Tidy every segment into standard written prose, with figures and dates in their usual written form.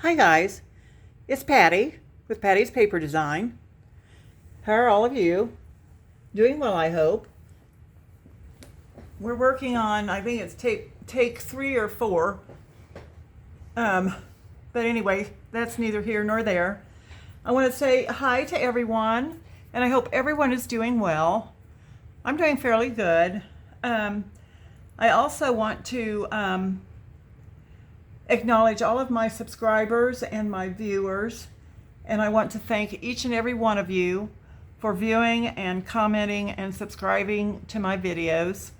Hi guys, it's Patty with Patty's Paper Design. How are all of you? Doing well, I hope. We're working on, I think it's take 3 or 4. But anyway, that's neither here nor there. I want to say hi to everyone, and I hope everyone is doing well. I'm doing fairly good. I also want to acknowledge all of my subscribers and my viewers, and I want to thank each and every one of you for viewing and commenting and subscribing to my videos.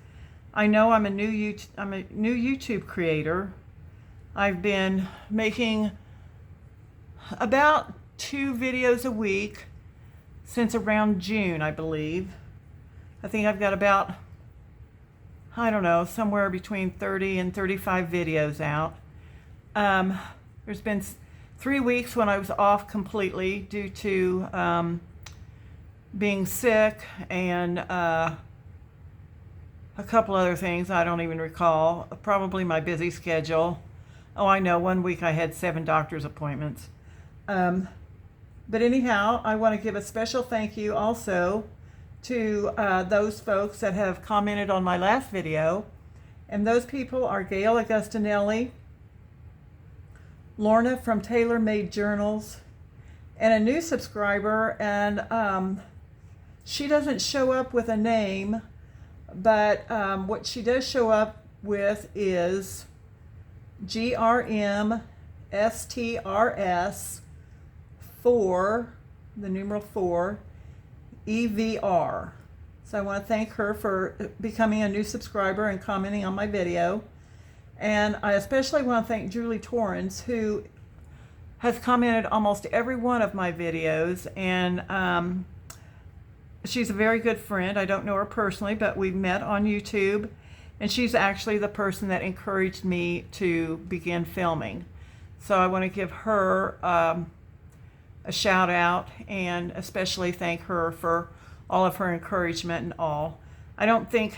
I know I'm a new YouTube creator. I've been making about 2 videos a week since around June, I believe. I think I've got about, I don't know, somewhere between 30 and 35 videos out. There's been 3 weeks when I was off completely due to being sick and a couple other things I don't even recall. Probably my busy schedule. Oh, I know, 1 week I had 7 doctor's appointments. But anyhow, I want to give a special thank you also to those folks that have commented on my last video. And those people are Gail Augustinelli, Lorna from Tailor Made Journals, and a new subscriber, and she doesn't show up with a name, but what she does show up with is GRMSTRS 4, the numeral 4, EVR. So I want to thank her for becoming a new subscriber and commenting on my video. And I especially want to thank Julie Torrance, who has commented almost every one of my videos, and she's a very good friend. I don't know her personally, but we've met on YouTube, and she's actually the person that encouraged me to begin filming. So I want to give her a shout out and especially thank her for all of her encouragement and all. I don't think,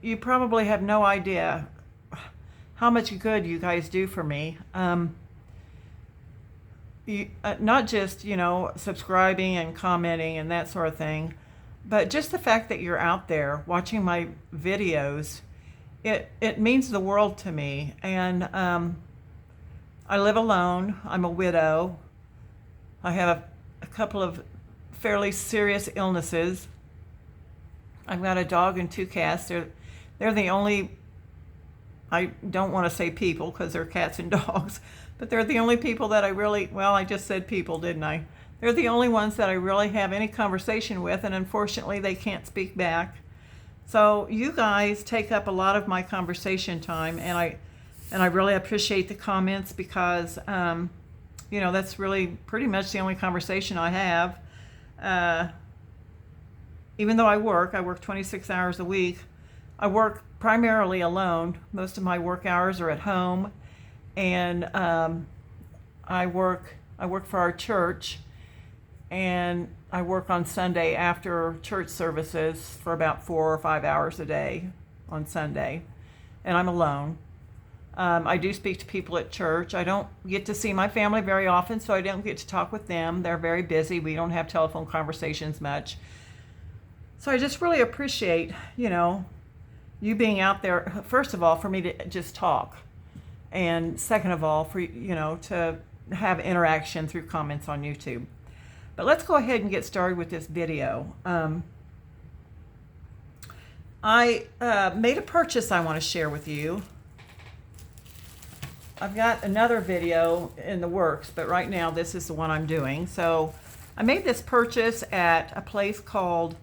you probably have no idea how much good you guys do for me. Not just, subscribing and commenting and that sort of thing, but just the fact that you're out there watching my videos, it means the world to me. And I live alone. I'm a widow. I have a couple of fairly serious illnesses. I've got a dog and 2 cats. They're the only, I don't want to say people because they're cats and dogs, but they're the only people that I really, well, I just said people, didn't I? They're the only ones that I really have any conversation with, and unfortunately they can't speak back. So you guys take up a lot of my conversation time, and I really appreciate the comments because, that's really pretty much the only conversation I have. Even though I work 26 hours a week. I work primarily alone. Most of my work hours are at home, and I work for our church, and I work on Sunday after church services for about 4 or 5 hours a day on Sunday, and I'm alone. I do speak to people at church. I don't get to see my family very often, so I don't get to talk with them. They're very busy. We don't have telephone conversations much. So I just really appreciate, you being out there, first of all, for me to just talk. And second of all, for, to have interaction through comments on YouTube. But let's go ahead and get started with this video. I made a purchase I want to share with you. I've got another video in the works, but right now this is the one I'm doing. So I made this purchase at a place called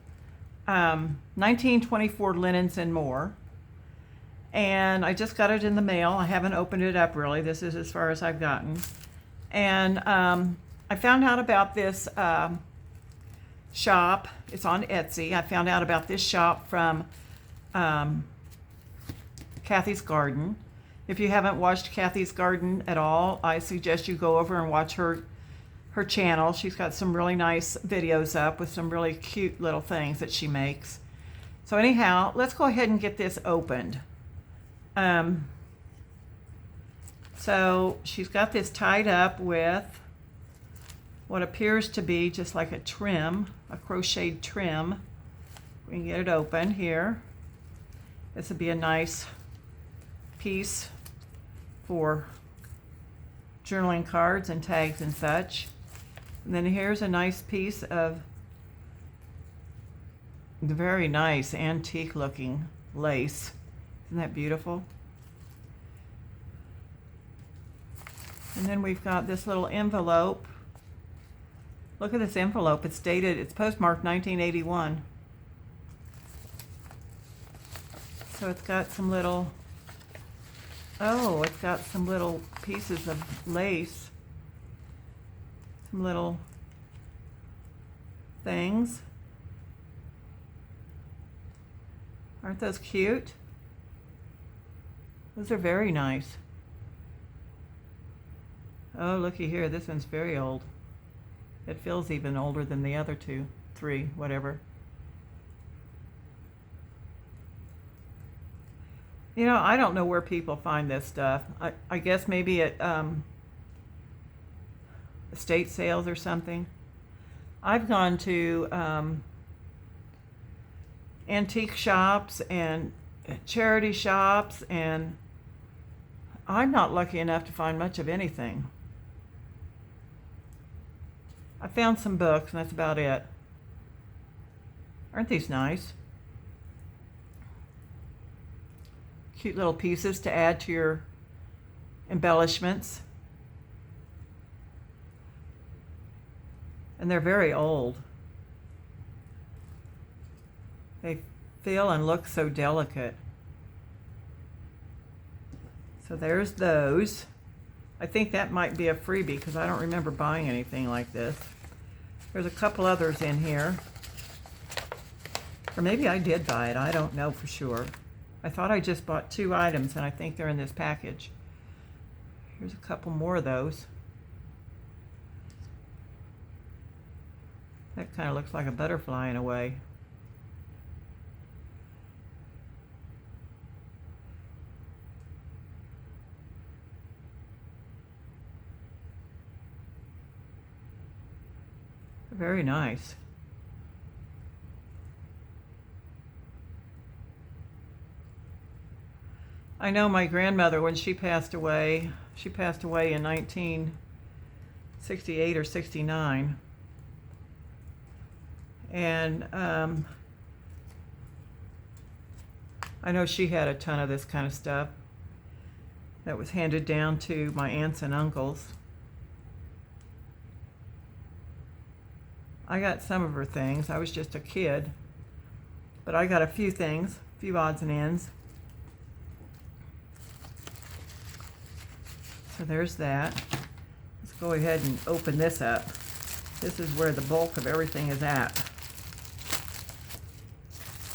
1924 Linens and More, and I just got it in the mail. I haven't opened it up really. This is as far as I've gotten. And I found out about this shop. It's on Etsy. I found out about this shop from Cathy's Garden. If you haven't watched Cathy's Garden at all, I suggest you go over and watch her channel. She's got some really nice videos up with some really cute little things that she makes. So anyhow, let's go ahead and get this opened. So she's got this tied up with what appears to be just like a trim, a crocheted trim. We can get it open here. This would be a nice piece for journaling cards and tags and such. And then here's a nice piece of very nice antique looking lace. Isn't that beautiful? And then we've got this little envelope. Look at this envelope. It's dated, it's postmarked 1981. So it's got some little, it's got some little pieces of lace. Some little things. Aren't those cute? Those are very nice. Oh, looky here. This one's very old. It feels even older than the other two, three, whatever. You know, I don't know where people find this stuff. I guess maybe at estate sales or something. I've gone to antique shops and charity shops, and I'm not lucky enough to find much of anything. I found some books, and that's about it. Aren't these nice? Cute little pieces to add to your embellishments. And they're very old. They feel and look so delicate. So there's those. I think that might be a freebie because I don't remember buying anything like this. There's a couple others in here. Or maybe I did buy it. I don't know for sure. I thought I just bought 2 items, and I think they're in this package. Here's a couple more of those. That kind of looks like a butterfly in a way. Very nice. I know my grandmother, when she passed away in 1968 or 69. And I know she had a ton of this kind of stuff that was handed down to my aunts and uncles. I got some of her things. I was just a kid. But I got a few things, a few odds and ends. So there's that. Let's go ahead and open this up. This is where the bulk of everything is at.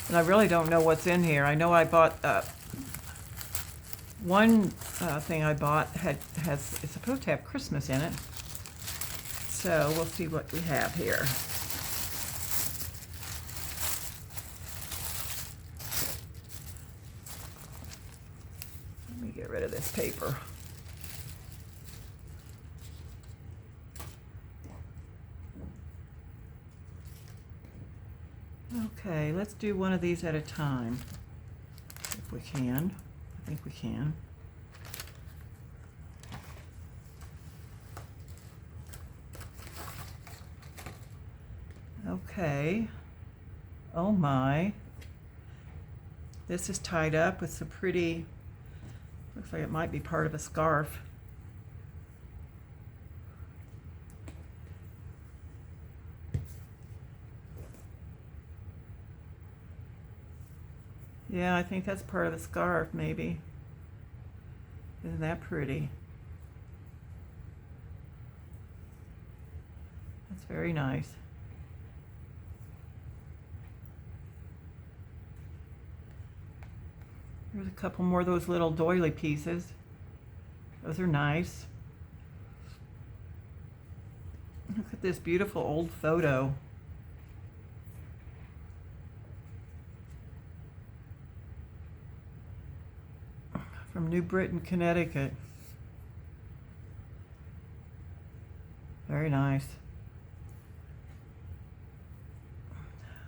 And I really don't know what's in here. I know I bought one thing I bought is supposed to have Christmas in it. So we'll see what we have here. Let me get rid of this paper. Okay, let's do one of these at a time, if we can. I think we can. Okay. Oh my. This is tied up with some pretty, looks like it might be part of a scarf. Yeah, I think that's part of a scarf, maybe. Isn't that pretty? That's very nice. There's a couple more of those little doily pieces. Those are nice. Look at this beautiful old photo. From New Britain, Connecticut. Very nice.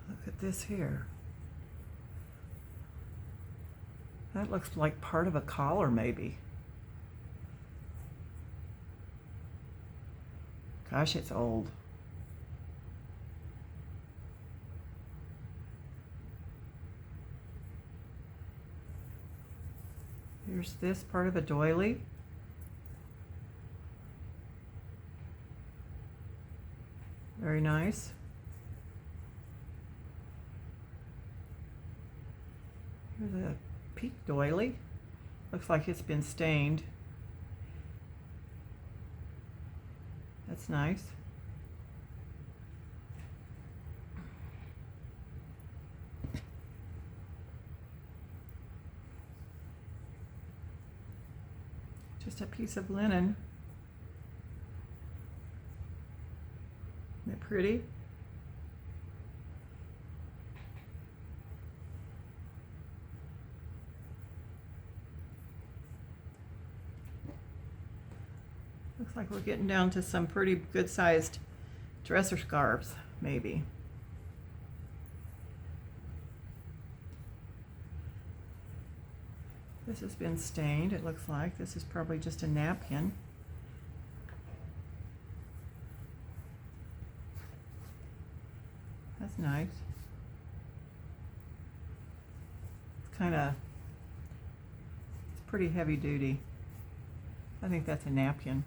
Look at this here. That looks like part of a collar, maybe. Gosh, it's old. Here's this part of a doily. Very nice. Here's a peak doily. Looks like it's been stained. That's nice. Just a piece of linen. Isn't it pretty? Looks like we're getting down to some pretty good-sized dresser scarves, maybe. This has been stained, it looks like. This is probably just a napkin. That's nice. It's pretty heavy duty. I think that's a napkin.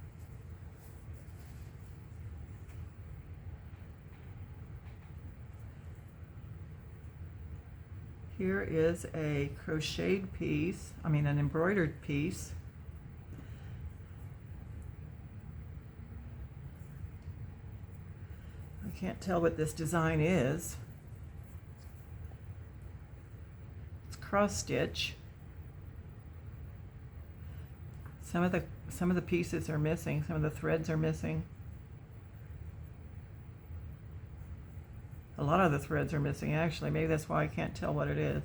Here is a crocheted piece, an embroidered piece. I can't tell what this design is. It's cross stitch. Some of the pieces are missing, some of the threads are missing. A lot of the threads are missing, actually. Maybe that's why I can't tell what it is.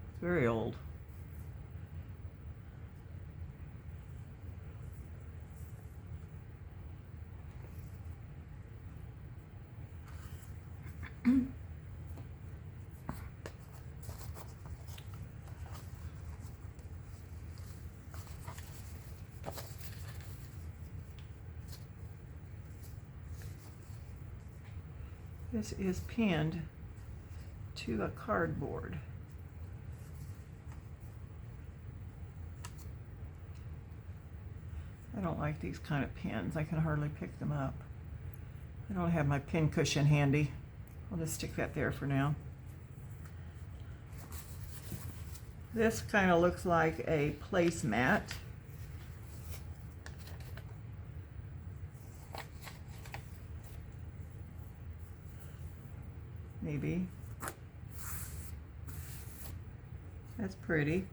It's very old. This is pinned to a cardboard. I don't like these kind of pins. I can hardly pick them up. I don't have my pin cushion handy. I'll just stick that there for now. This kind of looks like a placemat. Maybe. That's pretty.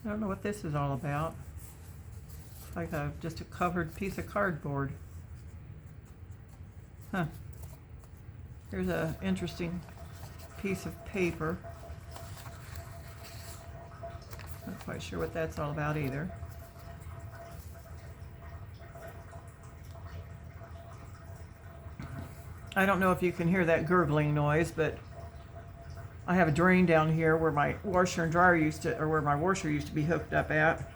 I don't know what this is all about. It's like just a covered piece of cardboard. Huh. Here's an interesting piece of paper. Not quite sure what that's all about either. I don't know if you can hear that gurgling noise, but I have a drain down here where my washer and dryer where my washer used to be hooked up at.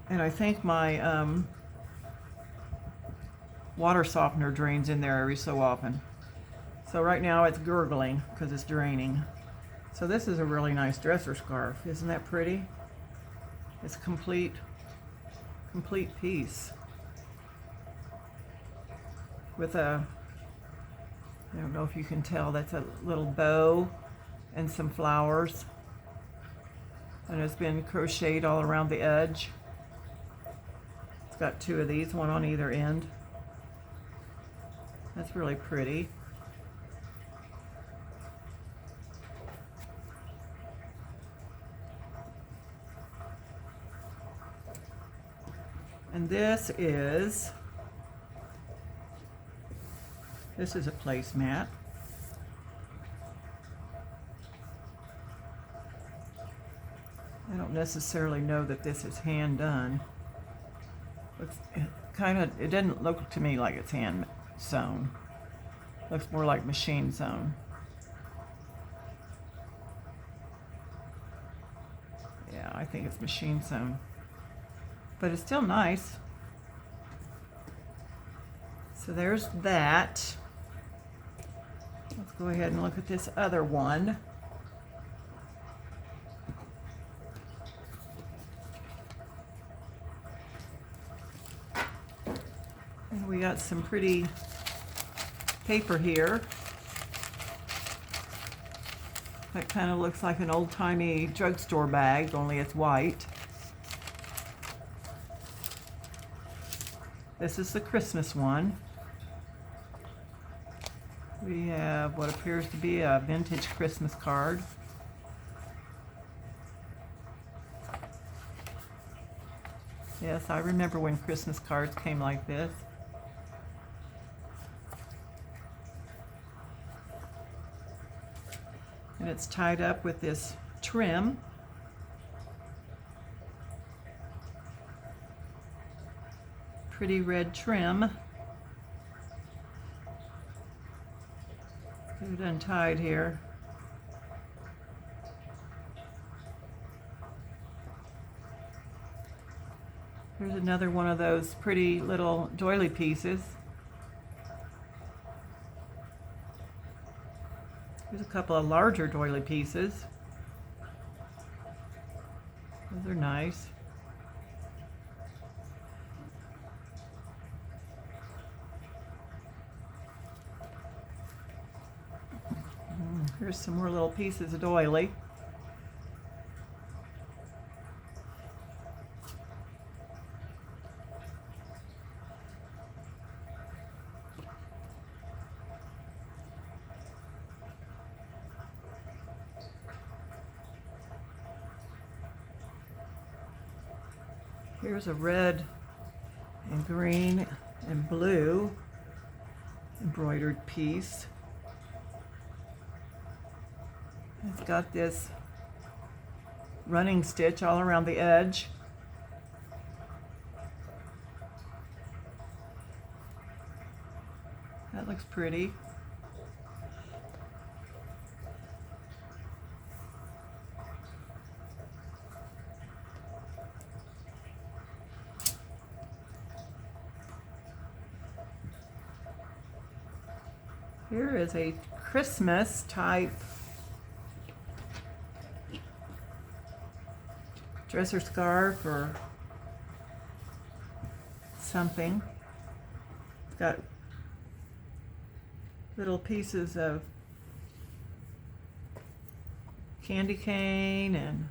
And I think my water softener drains in there every so often. So right now it's gurgling because it's draining. So this is a really nice dresser scarf. Isn't that pretty? It's a complete piece. With I don't know if you can tell, that's a little bow and some flowers. And it's been crocheted all around the edge. It's got two of these, one on either end. That's really pretty. And this is This is a placemat. I don't necessarily know that this is hand done. It doesn't look to me like it's hand sewn. Looks more like machine sewn. Yeah, I think it's machine sewn. But it's still nice. So there's that. Let's go ahead and look at this other one. And we got some pretty paper here. That kind of looks like an old-timey drugstore bag, only it's white. This is the Christmas one. We have what appears to be a vintage Christmas card. Yes, I remember when Christmas cards came like this. And it's tied up with this trim. Pretty red trim. Get it untied here. Here's another one of those pretty little doily pieces. Here's a couple of larger doily pieces. Those are nice. Here's some more little pieces of doily. Here's a red and green and blue embroidered piece. It's got this running stitch all around the edge. That looks pretty. Here is a Christmas type dresser scarf or something. It's got little pieces of candy cane and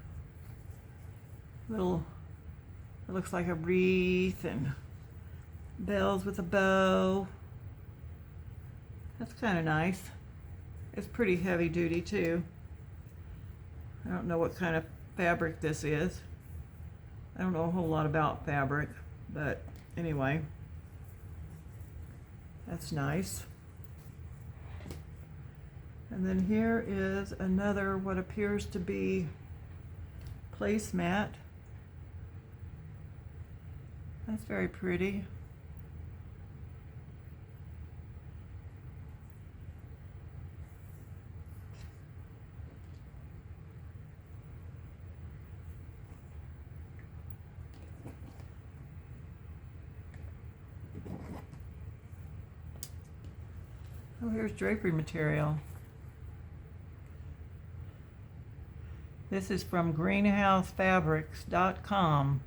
little, it looks like a wreath and bells with a bow. That's kind of nice. It's pretty heavy duty too. I don't know what kind of fabric this is. I don't know a whole lot about fabric, but anyway, that's nice. And then here is another what appears to be placemat. That's very pretty. Oh, here's drapery material. This is from greenhousefabrics.com.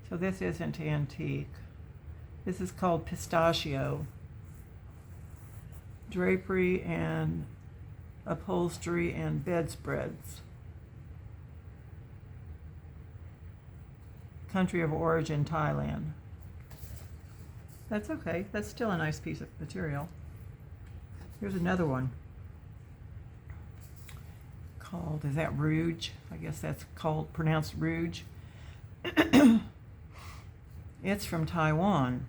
So this isn't antique. This is called pistachio. Drapery and upholstery and bedspreads. Country of origin, Thailand. That's okay. That's still a nice piece of material. Here's another one called, is that Rouge? I guess that's called, pronounced Rouge. It's from Taiwan.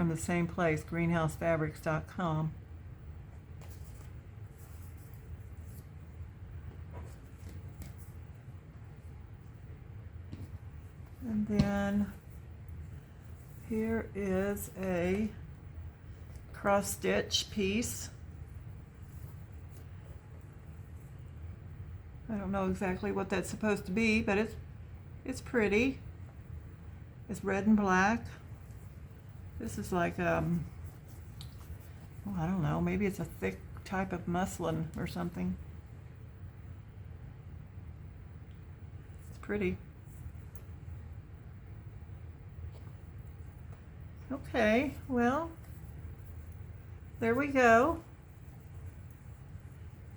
from the same place, greenhousefabrics.com. And then here is a cross stitch piece. I don't know exactly what that's supposed to be, but it's pretty. It's red and black. This is like well, I don't know, maybe it's a thick type of muslin or something. It's pretty. Okay, well, there we go.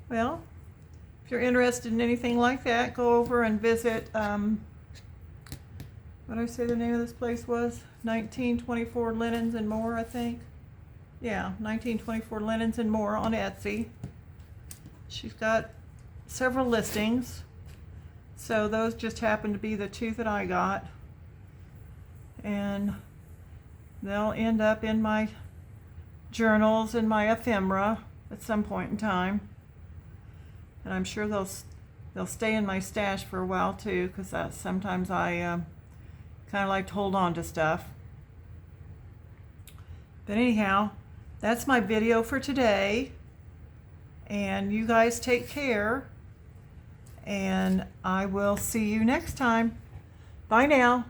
Well, if you're interested in anything like that, go over and visit, what did I say the name of this place was? 1924 Linens and More, I think. Yeah, 1924 Linens and More on Etsy. She's got several listings. So those just happen to be the two that I got. And they'll end up in my journals and my ephemera at some point in time. And I'm sure they'll stay in my stash for a while too, because sometimes I kind of like to hold on to stuff. But anyhow, that's my video for today. And you guys take care. And I will see you next time. Bye now.